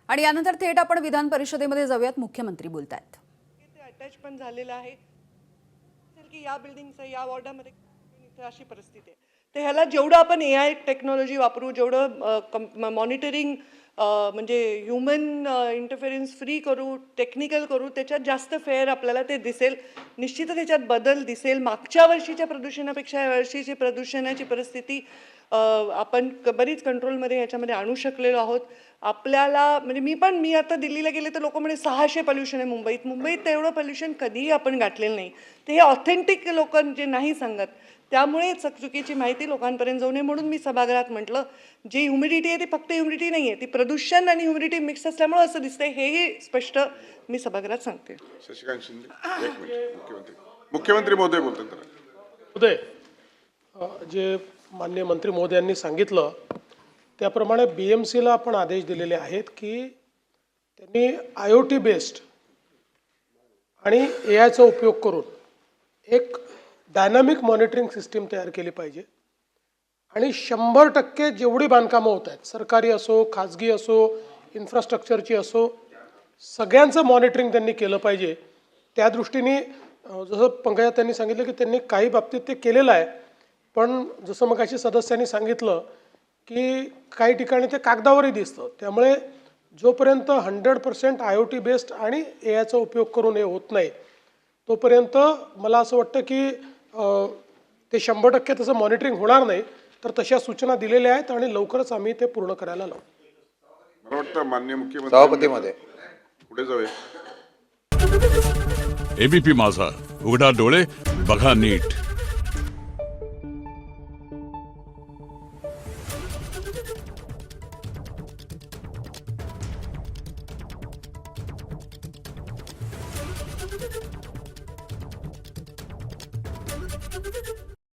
आणि यानंतर थेट आपण विधान परिषदेमध्ये जाऊयात. मुख्यमंत्री बोलतायत. ते अटॅच पण झालेलं आहे की या बिल्डिंगचं या वॉर्डामध्ये इथे अशी परिस्थिती आहे. तर ह्याला जेवढं आपण AI टेक्नॉलॉजी वापरू, जेवढं मॉनिटरिंग म्हणजे ह्युमन इंटरफेरन्स फ्री करू, टेक्निकल करू, त्याच्यात जास्त फेअर आपल्याला ते दिसेल. निश्चितच त्याच्यात बदल दिसेल. मागच्या वर्षीच्या प्रदूषणापेक्षा यावर्षीची प्रदूषणाची परिस्थिती आपण बरीच कंट्रोलमध्ये ह्याच्यामध्ये आणू शकलेलो आहोत. आपल्याला म्हणजे मी आता दिल्लीला गेले तर लोक म्हणे 600 पोल्युशन आहे मुंबईत तेवढं पोल्युशन कधीही आपण गाठलेलं नाही. ते हे ऑथेंटिक लोक जे नाही सांगत, त्यामुळे चुकीची माहिती लोकांपर्यंत जाऊ नये म्हणून मी सभागृहात म्हटलं, जी ह्युमिडिटी आहे ती फक्त ह्युमिडिटी नाही आहे, ती प्रदूषण आणि ह्युमिडिटी मिक्स असल्यामुळे असं दिसतंय, हेही स्पष्ट मी सभागृहात सांगते. शशिकांत शिंदे एक मिनिट. मुख्यमंत्री महोदय बोलतात. उदय, जे माननीय मंत्री महोदयांनी सांगितलं त्याप्रमाणे BMCला आपण आदेश दिलेले आहेत की त्यांनी IoT बेस्ड आणि AIचा उपयोग करून एक डायनामिक मॉनिटरिंग सिस्टीम तयार केली पाहिजे आणि 100% जेवढी बांधकामं होत आहेत, सरकारी असो, खाजगी असो, इन्फ्रास्ट्रक्चरची असो, सगळ्यांचं मॉनिटरिंग त्यांनी केलं पाहिजे. त्या दृष्टीने जसं पंकजा त्यांनी सांगितलं की त्यांनी काही बाबतीत ते केलेलं आहे, पण जसं मगाशी सदस्यांनी सांगितलं की काही ठिकाणी ते कागदावरही दिसतं. त्यामुळे जोपर्यंत 100% IoT बेस्ड आणि AIचा उपयोग करून हे होत नाही तोपर्यंत मला असं वाटतं की ते 100% त्याचं मॉनिटरिंग होणार नाही. तर तशा सूचना दिलेल्या आहेत आणि लवकरच आम्ही ते पूर्ण करायला लावू. मला वाटतं माननीय मुख्यमंत्री सभापतीमध्ये पुढे जाऊया. ABP माझा, उघडा डोळे बघा नीट.